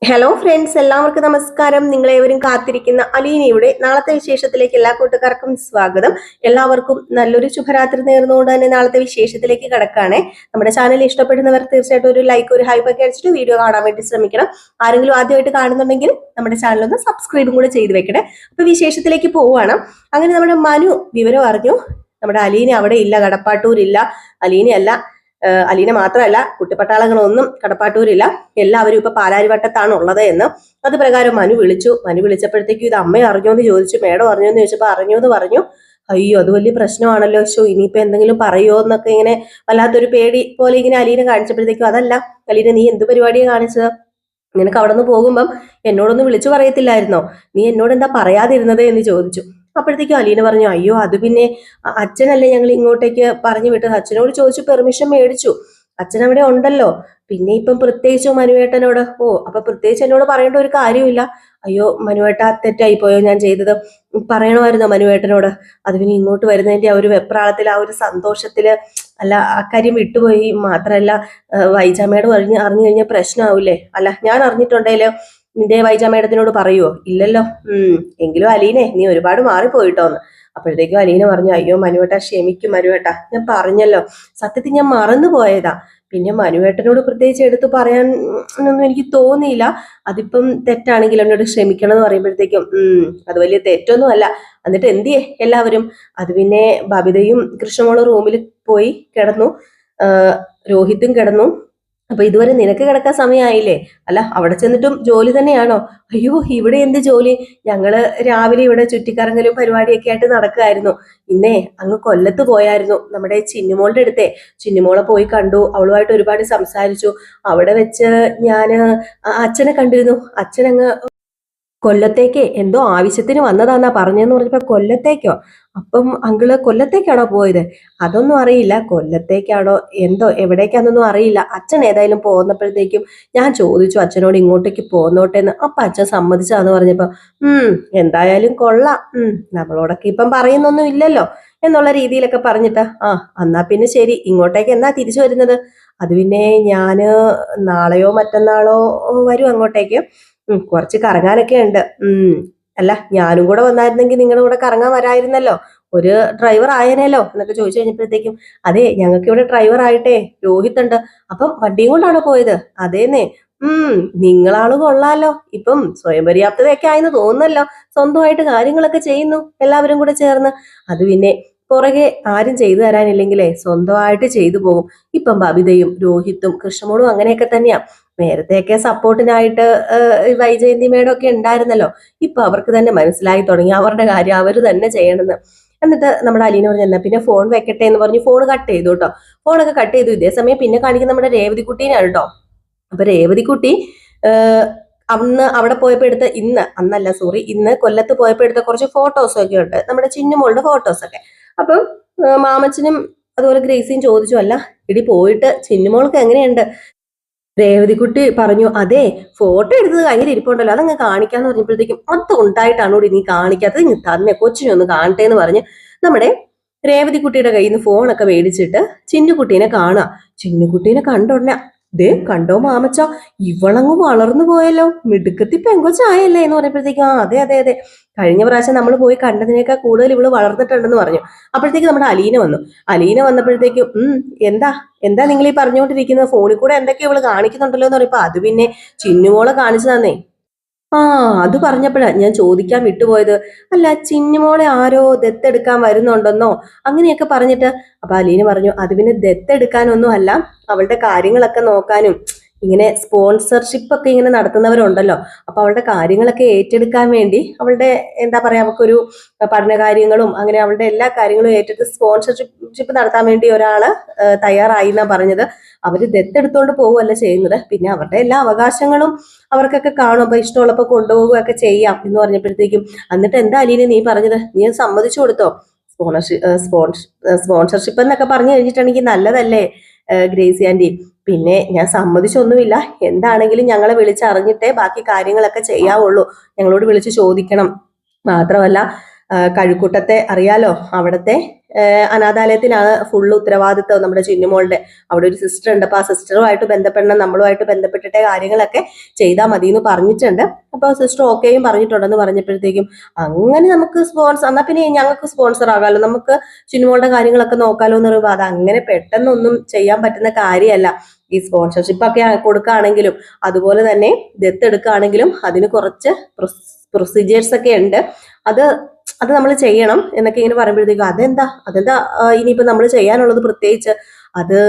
Hello friends, എല്ലാവർക്കും നമസ്കാരം. നിങ്ങളേവരും കാത്തിരിക്കുന്ന അലീനയുടെ നാളത്തെ വിശേഷത്തിലേക്ക് എല്ലാ കൂട്ടുകാർക്കും സ്വാഗതം. എല്ലാവർക്കും നല്ലൊരു ശുഭരാത്രി നേർന്നുകൊണ്ട് തന്നെ നാളത്തെ വിശേഷത്തിലേക്ക് കടക്കാണേ. നമ്മുടെ ചാനൽ ഇഷ്ടപ്പെടുന്നവർ തീർച്ചയായിട്ടും ഒരു ലൈക്ക്, ഒരു ഹൈപ്പ് ഒക്കെ അടിച്ചിട്ട് വീഡിയോ കാണാൻ വേണ്ടി ശ്രമിക്കണം. ആരെങ്കിലും ആദ്യമായിട്ട് കാണുന്നുണ്ടെങ്കിൽ നമ്മുടെ ചാനൽ ഒന്ന് സബ്സ്ക്രൈബും കൂടെ ചെയ്ത് വെക്കണേ. അപ്പൊ വിശേഷത്തിലേക്ക് പോവുകയാണ്. അങ്ങനെ നമ്മുടെ മനു വിവരം അറിഞ്ഞു. നമ്മുടെ അലീന അവിടെ ഇല്ല, കടപ്പാട്ടൂരില്ല. അലീനയല്ല, അലീന മാത്രമല്ല, കുട്ടിപ്പട്ടാളങ്ങളൊന്നും കടപ്പാട്ടൂരില്ല. എല്ലാവരും ഇപ്പൊ പാലാരിവട്ടത്താണ് ഉള്ളത് എന്ന്. അത് പ്രകാരം മനു വിളിച്ചപ്പോഴത്തേക്കും ഇത് അമ്മ അറിഞ്ഞോ എന്ന് ചോദിച്ചു. മേഡം അറിഞ്ഞോ എന്ന് ചോദിച്ചപ്പോൾ അറിഞ്ഞു എന്ന് പറഞ്ഞു. അയ്യോ, അത് വലിയ പ്രശ്നമാണല്ലോ. ഇനിയിപ്പോ എന്തെങ്കിലും പറയോ എന്നൊക്കെ ഇങ്ങനെ വല്ലാത്തൊരു പേടി പോലെ ഇങ്ങനെ അലീന കാണിച്ചപ്പോഴത്തേക്കും, അതല്ല അലീന, നീ എന്ത് പരിപാടിയാണ് കാണിച്ചത്? നിനക്ക് അവിടെ നിന്ന് പോകുമ്പം എന്നോടൊന്ന് വിളിച്ചു പറയത്തില്ലായിരുന്നോ? നീ എന്നോട് എന്താ പറയാതിരുന്നത് എന്ന് ചോദിച്ചു. അപ്പോഴത്തേക്കും അലീന പറഞ്ഞു, അയ്യോ അത് പിന്നെ അച്ഛനല്ലേ ഞങ്ങൾ ഇങ്ങോട്ടേക്ക് പറഞ്ഞു വിട്ടത്. അച്ഛനോട് ചോദിച്ചു പെർമിഷൻ മേടിച്ചു. അച്ഛൻ അവിടെ ഉണ്ടല്ലോ. പിന്നെ ഇപ്പം പ്രത്യേകിച്ച് മനുവേട്ടനോട്, അപ്പൊ പ്രത്യേകിച്ച് എന്നോട് പറയേണ്ട ഒരു കാര്യമില്ല. അയ്യോ മനുവേട്ട, തെറ്റായി പോയോ ഞാൻ ചെയ്തത്? പറയണമായിരുന്നോ മനുവേട്ടനോട്? അത് പിന്നെ ഇങ്ങോട്ട് വരുന്നതിന്റെ ആ ഒരു വെപ്രാളത്തിൽ, ആ ഒരു സന്തോഷത്തില്, അല്ല അക്കാര്യം വിട്ടുപോയി. മാത്രല്ല, വൈജാമ്മയോട് അറിഞ്ഞു കഴിഞ്ഞാൽ പ്രശ്നമാവൂലേ? അല്ല, ഞാൻ അറിഞ്ഞിട്ടുണ്ടേലോ നിന്റെ വൈജ മേഡത്തിനോട് പറയുവോ? ഇല്ലല്ലോ. എങ്കിലും അലീനെ, നീ ഒരുപാട് മാറിപ്പോയിട്ടോന്ന്. അപ്പോഴത്തേക്കും അലീന പറഞ്ഞു, അയ്യോ മനുവേട്ട, ക്ഷമിക്കും മനുവേട്ട, ഞാൻ പറഞ്ഞല്ലോ, സത്യത്തിൽ ഞാൻ മറന്നു പോയതാ. പിന്നെ മനുവേട്ടനോട് പ്രത്യേകിച്ച് എടുത്ത് പറയാൻ ഒന്നും എനിക്ക് തോന്നിയില്ല. അതിപ്പം തെറ്റാണെങ്കിൽ എന്നോട് ക്ഷമിക്കണം എന്ന് പറയുമ്പോഴത്തേക്കും, അത് വലിയ തെറ്റൊന്നും അല്ല. എന്നിട്ട് എന്തിയേ എല്ലാവരും? അത് പിന്നെ ബബിതയും കൃഷ്ണമോളും റൂമിൽ പോയി കിടന്നു, രോഹിത്തും കിടന്നു. അപ്പൊ ഇതുവരെ നിനക്ക് കിടക്കാൻ സമയമായില്ലേ? അല്ല, അവിടെ ചെന്നിട്ടും ജോലി തന്നെയാണോ? അയ്യോ, ഇവിടെ എന്ത് ജോലി? ഞങ്ങള് രാവിലെ ഇവിടെ ചുറ്റിക്കറങ്ങലും പരിപാടിയൊക്കെ ആയിട്ട് നടക്കുകയായിരുന്നു. ഇന്നേ അങ്ങ് കൊല്ലത്ത് പോയായിരുന്നു, നമ്മുടെ ചിന്നുമോളുടെ അടുത്തെ. ചിന്നുമോളെ പോയി കണ്ടു, അവളുമായിട്ട് ഒരുപാട് സംസാരിച്ചു. അവിടെ വെച്ച് ഞാന് അച്ഛനെ കണ്ടിരുന്നു. അച്ഛനങ്ങ് കൊല്ലത്തേക്ക് എന്തോ ആവശ്യത്തിന് വന്നതാന്നാ പറഞ്ഞെന്ന് പറഞ്ഞപ്പോ, കൊല്ലത്തേക്കോ? അപ്പം അങ്കിള് കൊല്ലത്തേക്കാണോ പോയത്? അതൊന്നും അറിയില്ല. കൊല്ലത്തേക്കാണോ എന്തോ എവിടേക്കാന്നൊന്നും അറിയില്ല. അച്ഛൻ ഏതായാലും പോന്നപ്പോഴത്തേക്കും ഞാൻ ചോദിച്ചു അച്ഛനോട് ഇങ്ങോട്ടേക്ക് പോന്നോട്ടെ എന്ന്. അപ്പൊ അച്ഛൻ സമ്മതിച്ചാന്ന് പറഞ്ഞപ്പോ, എന്തായാലും കൊള്ളാം, നമ്മളോടൊക്കെ ഇപ്പം പറയുന്നൊന്നും ഇല്ലല്ലോ എന്നുള്ള രീതിയിലൊക്കെ പറഞ്ഞിട്ട്, എന്നാ പിന്നെ ശരി, ഇങ്ങോട്ടേക്ക് എന്നാ തിരിച്ചു വരുന്നത്? അത് പിന്നെ ഞാന് നാളെയോ മറ്റന്നാളോ വരും അങ്ങോട്ടേക്ക്. കുറച്ച് കറങ്ങാനൊക്കെ ഉണ്ട്. അല്ല, ഞാനും കൂടെ വന്നായിരുന്നെങ്കിൽ നിങ്ങളുടെ കൂടെ കറങ്ങാൻ വരായിരുന്നല്ലോ, ഒരു ഡ്രൈവർ ആയനല്ലോ എന്നൊക്കെ ചോദിച്ചു കഴിഞ്ഞപ്പോഴത്തേക്കും, അതെ ഞങ്ങൾക്ക് ഇവിടെ ഡ്രൈവർ ആയിട്ടേ രോഹിത് ഉണ്ട്. അപ്പം വണ്ടിയും കൊണ്ടാണോ പോയത്? അതേന്നേ. നിങ്ങളാള് കൊള്ളാലോ, ഇപ്പം സ്വയം പര്യാപ്തതയൊക്കെ ആയെന്ന് തോന്നുന്നല്ലോ. സ്വന്തമായിട്ട് കാര്യങ്ങളൊക്കെ ചെയ്യുന്നു എല്ലാവരും കൂടെ ചേർന്ന്. അത് പിന്നെ പുറകെ ആരും ചെയ്തു തരാനില്ലെങ്കിലേ സ്വന്തമായിട്ട് ചെയ്തു പോകും. ഇപ്പം ബബിതയും രോഹിത്തും കൃഷ്ണമോളും അങ്ങനെയൊക്കെ തന്നെയാ. നേരത്തെയൊക്കെ സപ്പോർട്ടിനായിട്ട് വൈജയന്തി മേഡം ഒക്കെ ഉണ്ടായിരുന്നല്ലോ. ഇപ്പൊ അവർക്ക് തന്നെ മനസ്സിലായി തുടങ്ങി അവരുടെ കാര്യം അവർ തന്നെ ചെയ്യണമെന്ന്. എന്നിട്ട് നമ്മുടെ അലീന പറഞ്ഞു, പിന്നെ ഫോൺ വെക്കട്ടെ എന്ന് പറഞ്ഞു ഫോൺ കട്ട് ചെയ്തു കേട്ടോ. ഫോണൊക്കെ കട്ട് ചെയ്തു. ഇതേ സമയം പിന്നെ കാണിക്കുന്ന നമ്മുടെ രേവതിക്കുട്ടീനാണ് കേട്ടോ. അപ്പൊ രേവതിക്കുട്ടി അന്ന് അവിടെ പോയപ്പോ എടുത്ത, ഇന്ന് കൊല്ലത്ത് പോയപ്പോ എടുത്ത കുറച്ച് ഫോട്ടോസൊക്കെ ഉണ്ട്, നമ്മുടെ ചിന്നുമോളുടെ ഫോട്ടോസൊക്കെ. അപ്പം മാമച്ചനും അതുപോലെ ഗ്രേസിയും ചോദിച്ചു, അല്ല ഇടി പോയിട്ട് ചിന്നുമോൾക്ക് എങ്ങനെയുണ്ട്? രേവതിക്കുട്ടി പറഞ്ഞു, അതെ ഫോട്ടോ എടുത്തത് കയ്യിൽ ഇരിപ്പുണ്ടല്ലോ, അതങ്ങ് കാണിക്കാന്ന് പറഞ്ഞപ്പോഴത്തേക്കും, അത് ഉണ്ടായിട്ടാണോ നീ കാണിക്കാത്തത്? ഇനി തന്നെ കൊച്ചിനെ ഒന്ന് കാണട്ടെ എന്ന് പറഞ്ഞ് നമ്മുടെ രേവതിക്കുട്ടിയുടെ കയ്യിൽ നിന്ന് ഫോണൊക്കെ മേടിച്ചിട്ട് ചിന്നുകുട്ടീനെ കാണാം. ചിന്നുകുട്ടീനെ കണ്ടുടനെ, ദേ കണ്ടോ മാമച്ച, ഇവളങ്ങ് വളർന്നു പോയല്ലോ, മിടുക്കത്തി പെങ്കൊച്ചായല്ലേ എന്ന് പറയുമ്പോഴത്തേക്കും, അതെ അതെ അതെ, കഴിഞ്ഞ പ്രാവശ്യം നമ്മൾ പോയി കണ്ടതിനേക്കാൾ കൂടുതൽ ഇവള് വളർന്നിട്ടുണ്ടെന്ന് പറഞ്ഞു. അപ്പോഴത്തേക്ക് നമ്മുടെ അലീന വന്നപ്പോഴത്തേക്കും, എന്താ എന്താ നിങ്ങൾ ഈ പറഞ്ഞുകൊണ്ടിരിക്കുന്നത്? ഫോണിൽ കൂടെ എന്തൊക്കെയാ ഇവള് കാണിക്കുന്നുണ്ടല്ലോ എന്ന് പറയുമ്പോ, അത് പിന്നെ ചിന്നുമോളെ കാണിച്ചു തന്നേ. അത് പറഞ്ഞപ്പോഴാ ഞാൻ ചോദിക്കാൻ വിട്ടുപോയത്. അല്ല, ചിന്നുമോളെ ആരോ ദത്തെടുക്കാൻ വരുന്നുണ്ടെന്നോ അങ്ങനെയൊക്കെ പറഞ്ഞിട്ട്. അപ്പൊ അലീന പറഞ്ഞു, അത് പിന്നെ ദത്തെടുക്കാനൊന്നും അല്ല, അവളുടെ കാര്യങ്ങളൊക്കെ നോക്കാനും, ഇങ്ങനെ സ്പോൺസർഷിപ്പ് ഒക്കെ ഇങ്ങനെ നടത്തുന്നവരുണ്ടല്ലോ, അപ്പൊ അവളുടെ കാര്യങ്ങളൊക്കെ ഏറ്റെടുക്കാൻ വേണ്ടി, അവളുടെ എന്താ പറയാ, അവൾക്കൊരു പഠനകാര്യങ്ങളും അങ്ങനെ അവളുടെ എല്ലാ കാര്യങ്ങളും ഏറ്റെടുത്ത് സ്പോൺസർഷിപ്പ് നടത്താൻ വേണ്ടി ഒരാള് തയ്യാറായി എന്നാ പറഞ്ഞത്. അവര് ദത്തെടുത്തോണ്ട് പോവുകയല്ല ചെയ്യുന്നത്, പിന്നെ അവരുടെ എല്ലാ അവകാശങ്ങളും അവർക്കൊക്കെ കാണും. അപ്പൊ ഇഷ്ടമുള്ളപ്പോ കൊണ്ടുപോവുകയൊക്കെ ചെയ്യാം എന്ന് പറഞ്ഞപ്പോഴത്തേക്കും, എന്നിട്ട് എന്താ അലീന നീ പറഞ്ഞത്? നീ സമ്മതിച്ചു കൊടുത്തോ? സ്പോൺസർഷിപ്പ് എന്നൊക്കെ പറഞ്ഞു കഴിഞ്ഞിട്ടുണ്ടെങ്കിൽ നല്ലതല്ലേ ഗ്രേസി ആന്റി? പിന്നെ ഞാൻ സമ്മതിച്ചൊന്നുമില്ല, എന്താണെങ്കിലും ഞങ്ങളെ വിളിച്ചറിഞ്ഞിട്ടേ ബാക്കി കാര്യങ്ങളൊക്കെ ചെയ്യാവുള്ളൂ. ഞങ്ങളോട് വിളിച്ച് ചോദിക്കണം. മാത്രമല്ല കഴുക്കൂട്ടത്തെ അറിയാലോ, അവിടത്തെ അനാഥാലയത്തിനാണ് ഫുള്ള് ഉത്തരവാദിത്വം നമ്മുടെ ചിന്നുമോളുടെ. അവിടെ ഒരു സിസ്റ്റർ ഉണ്ട്, അപ്പൊ ആ സിസ്റ്ററുമായിട്ട് ബന്ധപ്പെടണം, നമ്മളുമായിട്ട് ബന്ധപ്പെട്ടിട്ട് കാര്യങ്ങളൊക്കെ ചെയ്താൽ മതി എന്ന് പറഞ്ഞിട്ടുണ്ട്. അപ്പൊ സിസ്റ്റർ ഓക്കെയും പറഞ്ഞിട്ടുണ്ടെന്ന് പറഞ്ഞപ്പോഴത്തേക്കും അങ്ങനെ നമുക്ക് സ്പോൺസർ, എന്നാ പിന്നെ ഞങ്ങൾക്ക് സ്പോൺസർ ആകാമല്ലോ, നമുക്ക് ചിന്നുമോളുടെ കാര്യങ്ങളൊക്കെ നോക്കാലോ എന്ന് പറയുമ്പോൾ അത് അങ്ങനെ പെട്ടെന്നൊന്നും ചെയ്യാൻ പറ്റുന്ന കാര്യമല്ല. ഈ സ്പോൺസർഷിപ്പ് ഒക്കെ കൊടുക്കുകയാണെങ്കിലും അതുപോലെ തന്നെ ദത്തെടുക്കുകയാണെങ്കിലും അതിന് കുറച്ച് പ്രൊസീജിയേഴ്സ് ഒക്കെ ഉണ്ട്. അത് അത് നമ്മൾ ചെയ്യണം എന്നൊക്കെ ഇങ്ങനെ പറയുമ്പോഴത്തേക്കും അതെന്താ ഇനിയിപ്പോ നമ്മൾ ചെയ്യാനുള്ളത് പ്രത്യേകിച്ച് അത്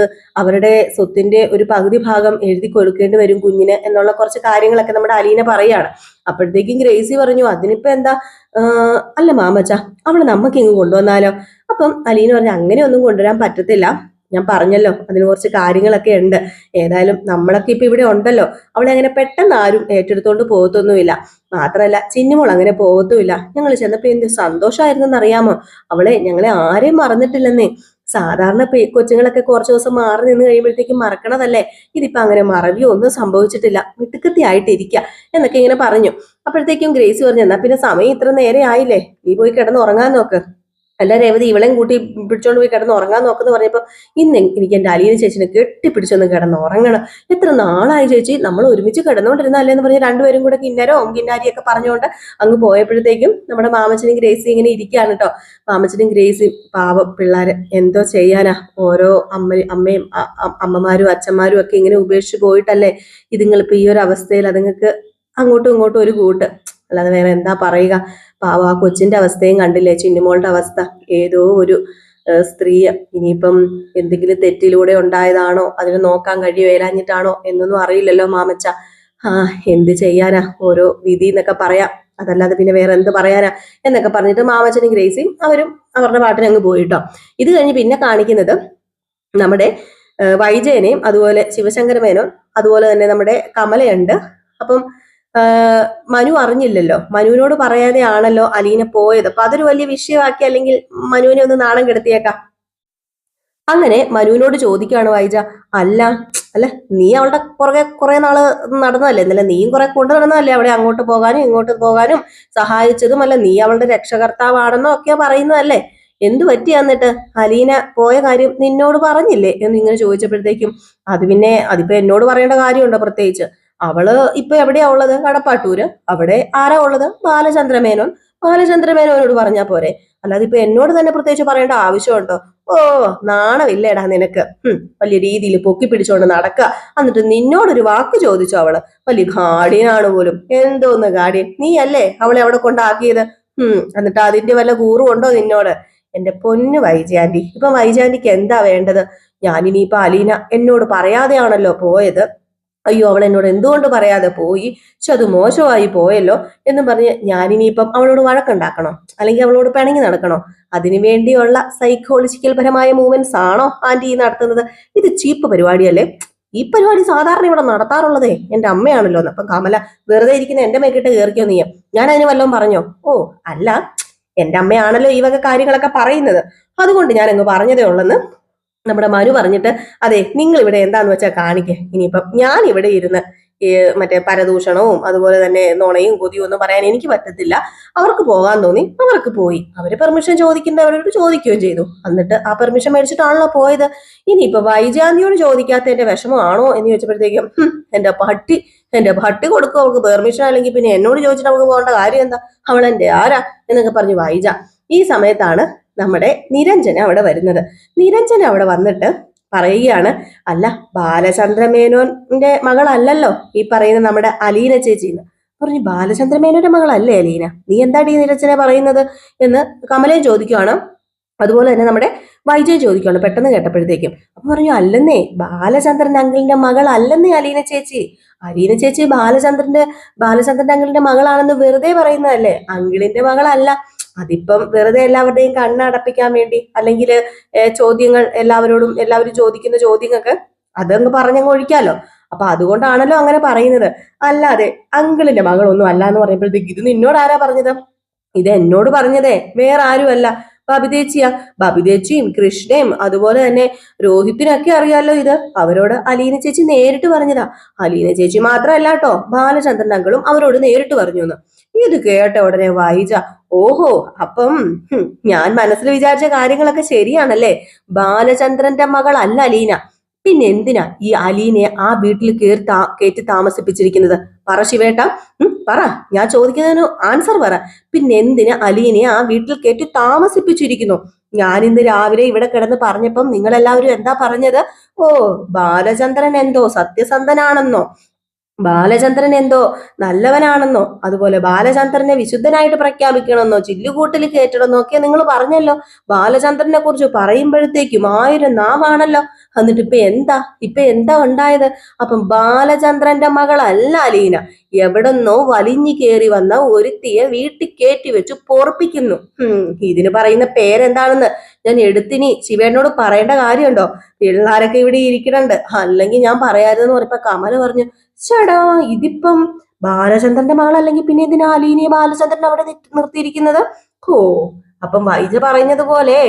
അവരുടെ സ്വത്തിന്റെ ഒരു പകുതി ഭാഗം എഴുതി കൊടുക്കേണ്ടി വരും കുഞ്ഞിന് എന്നുള്ള കുറച്ച് കാര്യങ്ങളൊക്കെ നമ്മുടെ അലീന പറയാണ്. അപ്പോഴത്തേക്കും ഗ്രേസി പറഞ്ഞു അതിനിപ്പോ എന്താ, അല്ല മാമച്ച അവള് നമുക്ക് ഇങ്ങ് കൊണ്ടുവന്നാലോ. അപ്പം അലീന പറഞ്ഞു അങ്ങനെ ഒന്നും കൊണ്ടുവരാൻ പറ്റത്തില്ല, ഞാൻ പറഞ്ഞല്ലോ അതിന് കുറച്ച് കാര്യങ്ങളൊക്കെ ഉണ്ട്. ഏതായാലും നമ്മളൊക്കെ ഇപ്പൊ ഇവിടെ ഉണ്ടല്ലോ, അവളെ അങ്ങനെ പെട്ടെന്ന് ആരും ഏറ്റെടുത്തോണ്ട് പോകത്തൊന്നുമില്ല. മാത്രമല്ല ചിന്നുമോൾ അങ്ങനെ പോകത്തുമില്ല. ഞങ്ങൾ ചെന്നപ്പോ എന്ത് സന്തോഷമായിരുന്നെന്ന് അറിയാമോ, അവളെ ഞങ്ങളെ ആരെയും മറന്നിട്ടില്ലെന്നേ. സാധാരണ കൊച്ചുങ്ങളൊക്കെ കുറച്ചു ദിവസം മാറി നിന്ന് കഴിയുമ്പോഴത്തേക്കും മറക്കണതല്ലേ, ഇതിപ്പോ അങ്ങനെ മറവിയോ ഒന്നും സംഭവിച്ചിട്ടില്ല, മിട്ടുക്കത്തി ആയിട്ടിരിക്കുക എന്നൊക്കെ ഇങ്ങനെ പറഞ്ഞു. അപ്പോഴത്തേക്കും ഗ്രേസി പറഞ്ഞു എന്നാ പിന്നെ സമയം ഇത്ര നേരെ ആയില്ലേ, നീ പോയി കിടന്ന് ഉറങ്ങാൻ നോക്ക്. അല്ല രേവതി ഇവളെയും കൂട്ടി പിടിച്ചോണ്ട് പോയി കിടന്ന് ഉറങ്ങാൻ നോക്കുന്നു പറഞ്ഞപ്പോ ഇന്ന് എനിക്ക് എന്റെ അലീന ചേച്ചിനെ കെട്ടിപ്പിടിച്ചൊന്ന് കിടന്ന് ഉറങ്ങണം, എത്ര നാളായി ചേച്ചി നമ്മൾ ഒരുമിച്ച് കിടന്നുകൊണ്ടിരുന്നല്ലേ എന്ന് പറഞ്ഞ് രണ്ടുപേരും കൂടെ കിന്നരവും കിന്നാരിയൊക്കെ പറഞ്ഞുകൊണ്ട് അങ്ങ് പോയപ്പോഴത്തേക്കും നമ്മുടെ മാമച്ചനും ഗ്രേസി ഇങ്ങനെ ഇരിക്കുകയാണ് കേട്ടോ. മാമച്ചനും ഗ്രേസിയും പാവം പിള്ളേര് എന്തോ ചെയ്യാനാ, ഓരോ അമ്മയും അമ്മമാരും അച്ഛന്മാരും ഒക്കെ ഇങ്ങനെ ഉപേക്ഷിച്ച് പോയിട്ടല്ലേ ഇതുങ്ങളിപ്പോ ഈ ഒരു അവസ്ഥയിൽ അതുങ്ങൾക്ക് അങ്ങോട്ടും ഇങ്ങോട്ടും ഒരു കൂട്ട്, അല്ലാതെ വേറെ എന്താ പറയുക. പാവ ആ കൊച്ചിന്റെ അവസ്ഥയും കണ്ടില്ലേ, ചിന്നുമോളുടെ അവസ്ഥ. ഏതോ ഒരു സ്ത്രീ ഇനിയിപ്പം എന്തെങ്കിലും തെറ്റിലൂടെ ഉണ്ടായതാണോ, അതിന് നോക്കാൻ കഴിയുവേലാഞ്ഞിട്ടാണോ എന്നൊന്നും അറിയില്ലല്ലോ മാമച്ച. എന്ത് ചെയ്യാനാ, ഓരോ വിധി എന്നൊക്കെ പറയാം, അതല്ലാതെ പിന്നെ വേറെ എന്ത് പറയാനാ എന്നൊക്കെ പറഞ്ഞിട്ട് മാമച്ചനും ഗ്രേസിയും അവരും അവരുടെ പാട്ടിന് അങ്ങ് പോയിട്ടോ. ഇത് കഴിഞ്ഞ് പിന്നെ കാണിക്കുന്നത് നമ്മുടെ വൈജയനെയും അതുപോലെ ശിവശങ്കര മേനോൻ അതുപോലെ തന്നെ നമ്മുടെ കമലയുണ്ട്. അപ്പം മനു അറിഞ്ഞില്ലല്ലോ, മനുവിനോട് പറയാതെ ആണല്ലോ അലീന പോയത്. അപ്പൊ അതൊരു വലിയ വിഷയമാക്കി അല്ലെങ്കിൽ മനുവിനെ ഒന്ന് നാണം കെടുത്തിയേക്കാം. അങ്ങനെ മനുവിനോട് ചോദിക്കുകയാണ് വൈജ, അല്ല അല്ല നീ അവളുടെ പുറകെ കുറെ നാള് നടന്നതല്ലേ, എന്നല്ല നീയും കുറെ കൊണ്ടു നടന്നതല്ലേ അവിടെ അങ്ങോട്ട് പോകാനും ഇങ്ങോട്ട് പോകാനും സഹായിച്ചതും അല്ല, നീ അവളുടെ രക്ഷകർത്താവാണെന്നോ ഒക്കെയാ പറയുന്നതല്ലേ, എന്തു പറ്റി എന്നിട്ട് അലീന പോയ കാര്യം നിന്നോട് പറഞ്ഞില്ലേ എന്ന് ഇങ്ങനെ ചോദിച്ചപ്പോഴത്തേക്കും അത് പിന്നെ അതിപ്പോ എന്നോട് പറയേണ്ട കാര്യമുണ്ടോ പ്രത്യേകിച്ച്, അവള് ഇപ്പൊ എവിടെയാ ഉള്ളത്, കടപ്പാട്ടൂര്, അവിടെ ആരാ ഉള്ളത്, ബാലചന്ദ്രമേനോൻ, ബാലചന്ദ്രമേനോനോട് പറഞ്ഞാ പോരെ, അല്ലാതെ ഇപ്പൊ എന്നോട് തന്നെ പ്രത്യേകിച്ച് പറയേണ്ട ആവശ്യമുണ്ടോ. ഓ നാണമില്ലേടാ നിനക്ക്, വലിയ രീതിയിൽ പൊക്കി പിടിച്ചോണ്ട് നടക്കുക, എന്നിട്ട് നിന്നോടൊരു വാക്ക് ചോദിച്ചു അവള്, വലിയ ഗാർഡിയനാണ് പോലും. എന്തോന്ന് ഗാർഡിയൻ, നീ അല്ലേ അവളെ അവിടെ കൊണ്ടാക്കിയത്, എന്നിട്ട് അതിന്റെ വല്ല കൂറുണ്ടോ നിന്നോട്. എന്റെ പൊന്നു വൈജയാന്റി, ഇപ്പൊ വൈജയാന്റിക്ക് എന്താ വേണ്ടത്, ഞാനിനിയിപ്പൊ അലീന എന്നോട് പറയാതെയാണല്ലോ പോയത്, അയ്യോ അവൾ എന്നോട് എന്തുകൊണ്ട് പറയാതെ പോയി, പക്ഷെ അത് മോശമായി പോയല്ലോ എന്നും പറഞ്ഞ് ഞാനിനിയിപ്പം അവളോട് വഴക്കുണ്ടാക്കണോ, അല്ലെങ്കിൽ അവളോട് പിണങ്ങി നടക്കണോ, അതിനു വേണ്ടിയുള്ള സൈക്കോളജിക്കൽ പരമായ മൂവ്മെന്റ്സ് ആണോ ആന്റി നടത്തുന്നത്, ഇത് ചീപ്പ് പരിപാടിയല്ലേ, ഈ പരിപാടി സാധാരണ ഇവിടെ നടത്താറുള്ളതേ എന്റെ അമ്മയാണല്ലോ എന്ന്. അപ്പം കമല വെറുതെ ഇരിക്കുന്ന എന്റെ മേക്കിട്ട് കയറിക്കോ നീ, ഞാൻ അതിന് വല്ലതും പറഞ്ഞോ, ഓ അല്ല എന്റെ അമ്മയാണല്ലോ ഈ വക കാര്യങ്ങളൊക്കെ പറയുന്നത്, അതുകൊണ്ട് ഞാൻ അങ്ങ് പറഞ്ഞതേ ഉള്ളെന്ന് നമ്മുടെ മനു പറഞ്ഞിട്ട്, അതെ നിങ്ങൾ ഇവിടെ എന്താന്ന് വെച്ചാൽ കാണിക്കുക, ഇനിയിപ്പം ഞാൻ ഇവിടെ ഇരുന്ന് മറ്റേ പരദൂഷണവും അതുപോലെ തന്നെ നുണയും കൊതിയും ഒന്നും പറയാൻ എനിക്ക് പറ്റത്തില്ല. അവർക്ക് പോകാൻ തോന്നി അവർക്ക് പോയി, അവര് പെർമിഷൻ ചോദിക്കുന്നവരോട് ചോദിക്കുകയും ചെയ്തു, എന്നിട്ട് ആ പെർമിഷൻ മേടിച്ചിട്ടാണല്ലോ പോയത്. ഇനിയിപ്പൊ വൈജാന്തിയോട് ചോദിക്കാത്തതിന്റെ വിഷമമാണോ എന്ന് ചോദിച്ചപ്പോഴത്തേക്കും എന്റെ പട്ടി കൊടുക്കും അവൾക്ക് പെർമിഷൻ, അല്ലെങ്കിൽ പിന്നെ എന്നോട് ചോദിച്ചിട്ട് അവൾക്ക് പോകേണ്ട കാര്യം എന്താ, അവൾ എന്റെ ആരാ എന്നൊക്കെ പറഞ്ഞു വൈജ. ഈ സമയത്താണ് നമ്മുടെ നിരഞ്ജന അവിടെ വരുന്നത്. നിരഞ്ജന അവിടെ വന്നിട്ട് പറയുകയാണ്, അല്ല ബാലചന്ദ്രമേനോന്റെ മകളല്ലല്ലോ ഈ പറയുന്ന നമ്മുടെ അലീന ചേച്ചിന്ന് പറഞ്ഞു. ബാലചന്ദ്രമേനോന്റെ മകളല്ലേ അലീന, നീ എന്താടി നിരഞ്ജന പറയുന്നത് എന്ന് കമലയും ചോദിക്കുവാണ്. അതുപോലെ തന്നെ നമ്മുടെ വൈജയ് ചോദിക്കുകയാണ് പെട്ടെന്ന് കേട്ടപ്പോഴത്തേക്കും. അപ്പൊ പറഞ്ഞു അല്ലെന്നേ ബാലചന്ദ്രൻ അങ്കിളിന്റെ മകൾ അല്ലെന്നേ അലീന ചേച്ചി, അലീന ചേച്ചി ബാലചന്ദ്രൻ അങ്കിളിന്റെ മകളാണെന്ന് വെറുതെ പറയുന്നതല്ലേ, അങ്കിളിന്റെ മകളല്ല. അതിപ്പം വെറുതെ എല്ലാവരുടെയും കണ്ണടപ്പിക്കാൻ വേണ്ടി, അല്ലെങ്കിൽ ചോദ്യങ്ങൾ എല്ലാവരും ചോദിക്കുന്ന ചോദ്യങ്ങൾക്ക് അതങ്ങ് പറഞ്ഞങ്ങ് ഒഴിക്കാലോ, അപ്പൊ അതുകൊണ്ടാണല്ലോ അങ്ങനെ പറയുന്നത്, അല്ലാതെ അങ്കിളിന്റെ മകളൊന്നും അല്ല എന്ന് പറയുമ്പോഴത്തേക്ക് ഇത് നിന്നോട് ആരാ പറഞ്ഞത്, ഇത് എന്നോട് പറഞ്ഞതേ വേറെ ആരുമല്ല ബബിതേച്ചിയാ. ബബിതേച്ചിയും കൃഷ്ണയും അതുപോലെ തന്നെ രോഹിത്തിനൊക്കെ അറിയാലോ ഇത്, അവരോട് അലീന ചേച്ചി നേരിട്ട് പറഞ്ഞതാ. അലീന ചേച്ചി മാത്രമല്ല കേട്ടോ, ബാലചന്ദ്രൻ അങ്കിളും അവരോട് നേരിട്ട് പറഞ്ഞു എന്ന്. ഇത് കേട്ട ഉടനെ വൈജ, ഓഹോ, അപ്പം ഞാൻ മനസ്സിൽ വിചാരിച്ച കാര്യങ്ങളൊക്കെ ശരിയാണല്ലേ. ബാലചന്ദ്രന്റെ മകളല്ല അലീന. പിന്നെ എന്തിനാ ഈ അലീനയെ ആ വീട്ടിൽ കയറ്റി താമസിപ്പിച്ചിരിക്കുന്നത്? പറ ശിവേട്ട, പറ, ഞാൻ ചോദിക്കുന്നതിന് ആൻസർ പറ. പിന്നെ എന്തിനാ അലീനയെ ആ വീട്ടിൽ കയറ്റി താമസിപ്പിച്ചിരിക്കുന്നു? ഞാൻ ഇന്ന് രാവിലെ ഇവിടെ കിടന്ന് പറഞ്ഞപ്പം നിങ്ങളെല്ലാവരും എന്താ പറഞ്ഞത്? ഓ, ബാലചന്ദ്രൻ എന്തോ സത്യസന്ധനാണെന്നോ, ബാലചന്ദ്രൻ എന്തോ നല്ലവനാണെന്നോ, അതുപോലെ ബാലചന്ദ്രനെ വിശുദ്ധനായിട്ട് പ്രഖ്യാപിക്കണമെന്നോ, ചില്ലുകൂട്ടിൽ കയറ്റണമെന്നോ ഒക്കെ നിങ്ങൾ പറഞ്ഞല്ലോ. ബാലചന്ദ്രനെ കുറിച്ച് പറയുമ്പോഴത്തേക്കും 1000 നാവാണല്ലോ. എന്നിട്ട് ഇപ്പൊ എന്താ ഉണ്ടായത്? അപ്പം ബാലചന്ദ്രന്റെ മകളല്ല അലീന, എവിടെന്നോ വലിഞ്ഞു കയറി വന്ന ഒരുത്തിയെ വീട്ടിൽ കയറ്റി വെച്ച് പൊറപ്പിക്കുന്നു. ഇതിന് പറയുന്ന പേരെന്താണെന്ന് ഞാൻ എടുത്തിനി ശിവേനോട് പറയേണ്ട കാര്യമുണ്ടോ? പിള്ളാരൊക്കെ ഇവിടെ ഇരിക്കണുണ്ട്, അല്ലെങ്കിൽ ഞാൻ പറയാതെന്ന് പറഞ്ഞപ്പോ കമല പറഞ്ഞു, ചേടാ, ഇതിപ്പം ബാലചന്ദ്രന്റെ മകളല്ലെങ്കിൽ പിന്നെ ഇതിന് അലീനയെ ബാലചന്ദ്രൻ അവിടെ നിർത്തിയിരിക്കുന്നത്? ഓ, അപ്പം വൈജ പറയുന്നത് പോലെ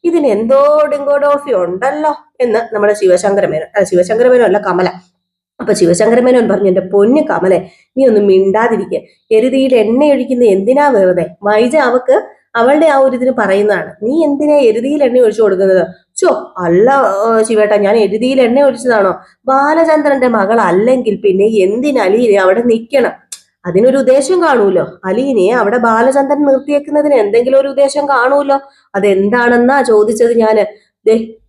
ഇതിന് എന്തോ ഡിങ്കോഡോഫി ഉണ്ടല്ലോ എന്ന് നമ്മുടെ ശിവശങ്കരമേനോ അല്ല, കമല. അപ്പൊ ശിവശങ്കരമേനോൻ പറഞ്ഞു, എന്റെ പൊന്നു കമലെ, നീ ഒന്നും മിണ്ടാതിരിക്കുക. എരുതിയിൽ എണ്ണ ഒഴിക്കുന്ന എന്തിനാ വെറുതെ? വൈജ അവളുടെ ആ ഒരു ഇതിന് പറയുന്നതാണ്. നീ എന്തിനാ എരുതിയിൽ എണ്ണ ഒഴിച്ചു കൊടുക്കുന്നത്? അല്ല ശിവേട്ട, ഞാൻ എരുതിയിൽ എണ്ണ ഒഴിച്ചതാണോ? ബാലചന്ദ്രന്റെ മകൾ അല്ലെങ്കിൽ പിന്നെ എന്തിന് അലീനെ അവിടെ നിൽക്കണം? അതിനൊരു ഉദ്ദേശം കാണൂലോ. അലീനയെ അവിടെ ബാലചന്ദ്രൻ നിർത്തിയേക്കുന്നതിന് എന്തെങ്കിലും ഒരു ഉദ്ദേശം കാണൂലോ. അതെന്താണെന്നാ ചോദിച്ചത് ഞാന്.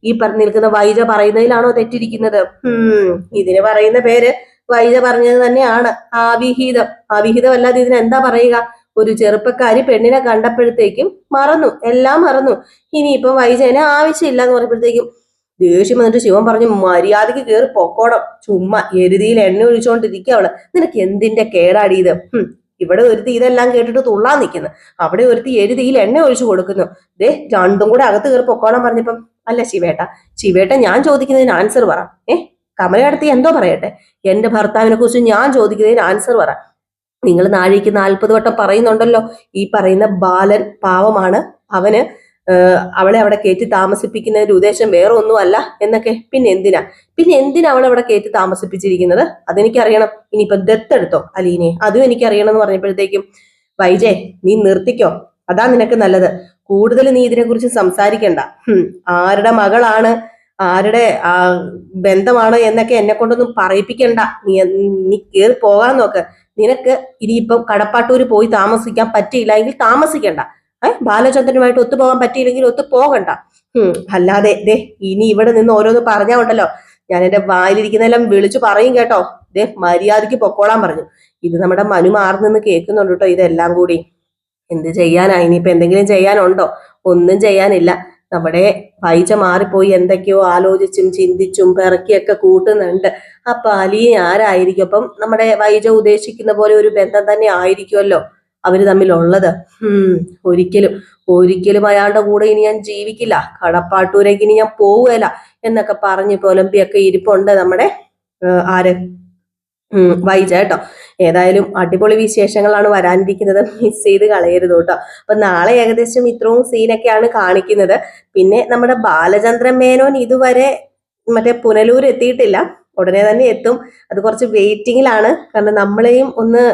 ഈ നിൽക്കുന്ന വൈജ പറയുന്നതിലാണോ തെറ്റിരിക്കുന്നത്? ഇതിന് പറയുന്ന പേര് വൈജ പറഞ്ഞത് തന്നെയാണ്, ആവിഹിതം. ആവിഹിതം അല്ലാതെ ഇതിന് എന്താ പറയുക? ഒരു ചെറുപ്പക്കാരി പെണ്ണിനെ കണ്ടപ്പോഴത്തേക്കും എല്ലാം മറന്നു. ഇനിയിപ്പം വൈജനെ ആവശ്യമില്ല എന്ന് പറഞ്ഞപ്പോഴത്തേക്കും ദേഷ്യം വന്നിട്ട് ശിവൻ പറഞ്ഞു, മര്യാദക്ക് കയറി പൊക്കോണം. ചുമ്മാ എരുതിയിൽ എണ്ണ ഒഴിച്ചോണ്ടിരിക്കുക അവള്. നിനക്ക് എന്തിന്റെ കേടാടി ഇത്? ഇവിടെ ഒരുത്തി ഇതെല്ലാം കേട്ടിട്ട് തുള്ളാൻ നിൽക്കുന്നു, അവിടെ ഒരുത്തി എരുതിയിൽ എണ്ണ ഒഴിച്ചു കൊടുക്കുന്നു. രണ്ടും കൂടെ അകത്ത് കയറി പൊക്കോണം പറഞ്ഞപ്പം, അല്ല ശിവേട്ട ഞാൻ ചോദിക്കുന്നതിന് ആൻസർ പറ. കമലയടുത്ത് എന്തോ പറയട്ടെ, എന്റെ ഭർത്താവിനെ കുറിച്ച് ഞാൻ ചോദിക്കുന്നതിന് ആൻസർ പറ. നിങ്ങൾ നാഴിക്ക് 40 വട്ടം പറയുന്നുണ്ടല്ലോ ഈ പറയുന്ന ബാലൻ പാവമാണ്, അവളെ അവിടെ കയറ്റി താമസിപ്പിക്കുന്നതിന്റെ ഉദ്ദേശം വേറെ ഒന്നുമല്ല എന്നൊക്കെ. പിന്നെ എന്തിനാ അവളെ അവിടെ കയറ്റി താമസിപ്പിച്ചിരിക്കുന്നത്? അതെനിക്കറിയണം. ഇനിയിപ്പൊ ദത്തെടുത്തോ അലീനെ, അതും എനിക്കറിയണം എന്ന് പറഞ്ഞപ്പോഴത്തേക്കും, വൈജേ, നീ നിർത്തിക്കോ, അതാ നിനക്ക് നല്ലത്. കൂടുതൽ നീ ഇതിനെക്കുറിച്ച് സംസാരിക്കണ്ട. ആരുടെ മകളാണ്, ആരുടെ ബന്ധമാണ് എന്നൊക്കെ എന്നെ കൊണ്ടൊന്നും പറയിപ്പിക്കണ്ട. നീ കയറി പോകാൻ നോക്ക്. നിനക്ക് ഇനിയിപ്പം കടപ്പാട്ടൂര് പോയി താമസിക്കാൻ പറ്റിയില്ല എങ്കിൽ താമസിക്കണ്ട. ബാലചന്ദ്രനുമായിട്ട് ഒത്തുപോകാൻ പറ്റിയില്ലെങ്കിൽ ഒത്തുപോകണ്ട. അല്ലാതെ ഇനി ഇവിടെ നിന്ന് ഓരോന്ന് പറഞ്ഞാ ഉണ്ടല്ലോ, ഞാൻ എന്റെ വായിലിരിക്കുന്നതെല്ലാം വിളിച്ചു പറയും കേട്ടോ. മര്യാദയ്ക്ക് പൊക്കോളാൻ പറഞ്ഞു. ഇത് നമ്മുടെ മനു മാർന്ന് കേൾക്കുന്നുണ്ട് കേട്ടോ. ഇതെല്ലാം കൂടി എന്ത് ചെയ്യാനാ? ഇനിയിപ്പൊ എന്തെങ്കിലും ചെയ്യാനുണ്ടോ? ഒന്നും ചെയ്യാനില്ല. നമ്മുടെ വൈജ മാറിപ്പോയി എന്തൊക്കെയോ ആലോചിച്ചും ചിന്തിച്ചും പിറക്കിയൊക്കെ കൂട്ടുന്നുണ്ട്. അപ്പൊ അലീന ആരായിരിക്കും? അപ്പം നമ്മുടെ വൈജ ഉദ്ദേശിക്കുന്ന പോലെ ഒരു ബന്ധം തന്നെ ആയിരിക്കുമല്ലോ അവര് തമ്മിലുള്ളത്. ഒരിക്കലും അയാളുടെ കൂടെ ഇനി ഞാൻ ജീവിക്കില്ല, കടപ്പാട്ടൂരേക്ക് ഇനി ഞാൻ പോവുകയില്ല എന്നൊക്കെ പറഞ്ഞ് പുലമ്പിയൊക്കെ ഇരിപ്പുണ്ട് നമ്മുടെ വൈജ കേട്ടോ. ഏതായാലും അടിപൊളി വിശേഷങ്ങളാണ് വരാനിരിക്കുന്നത്, മിസ് ചെയ്ത് കളയരുത് കേട്ടോ. അപ്പൊ നാളെ ഏകദേശം ഇത്രയും സീനൊക്കെയാണ് കാണിക്കുന്നത്. പിന്നെ നമ്മുടെ ബാലചന്ദ്രൻ മേനോൻ ഇതുവരെ മറ്റേ പുനലൂർ എത്തിയിട്ടില്ല, ഉടനെ തന്നെ എത്തും. അത് കുറച്ച് വെയിറ്റിംഗിലാണ്. കാരണം നമ്മളെയും ഒന്ന്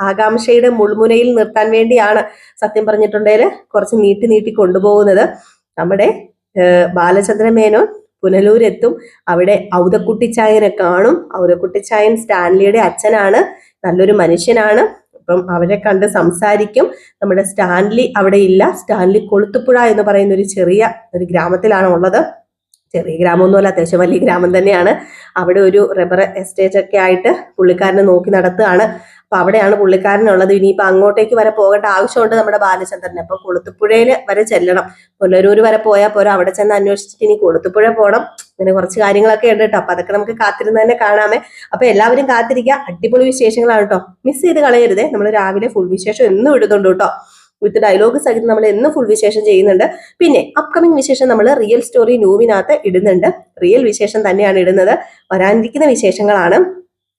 ആകാംക്ഷയുടെ മുൾമുനയിൽ നിർത്താൻ വേണ്ടിയാണ് സത്യം പറഞ്ഞിട്ടുണ്ടെങ്കിൽ കുറച്ച് നീട്ടി കൊണ്ടുപോകുന്നത്. നമ്മുടെ ബാലചന്ദ്രൻ മേനോൻ പുനലൂരെത്തും. അവിടെ ഔതക്കുട്ടിച്ചായനെ കാണും. ഔതക്കുട്ടിച്ചായൻ സ്റ്റാൻലിയുടെ അച്ഛനാണ്, നല്ലൊരു മനുഷ്യനാണ്. അപ്പം അവരെ കണ്ട് സംസാരിക്കും. നമ്മുടെ സ്റ്റാൻലി അവിടെ ഇല്ല. സ്റ്റാൻലി കൊളുത്തുപുഴ എന്ന് പറയുന്ന ഒരു ഗ്രാമത്തിലാണ് ഉള്ളത്. ചെറിയ ഗ്രാമമൊന്നുമല്ല, അത്യാവശ്യം വലിയ ഗ്രാമം തന്നെയാണ്. അവിടെ ഒരു റബ്ബർ എസ്റ്റേറ്റ് ഒക്കെ ആയിട്ട് പുള്ളിക്കാരനെ നോക്കി നടത്തുകയാണ്. അപ്പൊ അവിടെയാണ് പുള്ളിക്കാരനുള്ളത്. ഇനിയിപ്പൊ അങ്ങോട്ടേക്ക് വരെ പോകേണ്ട ആവശ്യമുണ്ട് നമ്മുടെ ബാലചന്ദ്രന്. അപ്പൊ കൊളുത്തുപുഴയിൽ വരെ ചെല്ലണം. പുനലൂർ വരെ പോയാൽ പോരാ, അവിടെ ചെന്ന് അന്വേഷിച്ചിട്ട് ഇനി കൊളുത്തുപുഴ പോകണം. അങ്ങനെ കുറച്ച് കാര്യങ്ങളൊക്കെ ഉണ്ട് കേട്ടോ. അപ്പൊ അതൊക്കെ നമുക്ക് കാത്തിരുന്ന് തന്നെ കാണാമേ. അപ്പൊ എല്ലാവരും കാത്തിരിക്കുക, അടിപൊളി വിശേഷങ്ങളാണ് കേട്ടോ. മിസ് ചെയ്ത് കളയരുതേ. നമ്മൾ രാവിലെ ഫുൾ വിശേഷം എന്നും ഇടുന്നുണ്ട് കേട്ടോ. വിത്ത് ഡയലോഗ് സഹിതം നമ്മൾ എന്നും ഫുൾ വിശേഷം ചെയ്യുന്നുണ്ട്. പിന്നെ അപ്കമിങ് വിശേഷം നമ്മൾ റിയൽ സ്റ്റോറി ന്യൂവിനകത്ത് ഇടുന്നുണ്ട്. റിയൽ വിശേഷം തന്നെയാണ് ഇടുന്നത്. വരാനിരിക്കുന്ന വിശേഷങ്ങളാണ്.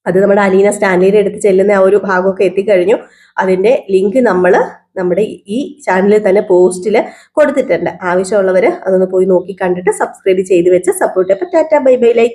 അത് നമ്മുടെ അലീന സ്റ്റാൻലിയുടെ അടുത്ത് ചെല്ലുന്ന ആ ഒരു ഭാഗമൊക്കെ എത്തിക്കഴിഞ്ഞു. അതിന്റെ ലിങ്ക് നമ്മൾ നമ്മുടെ ഈ ചാനലിൽ തന്നെ പോസ്റ്റിൽ കൊടുത്തിട്ടുണ്ട്. ആവശ്യമുള്ളവർ അതൊന്ന് പോയി നോക്കി കണ്ടിട്ട് സബ്സ്ക്രൈബ് ചെയ്ത് വെച്ച് സപ്പോർട്ട് ചെയ്യാം. Tata bye bye. ലൈക്ക്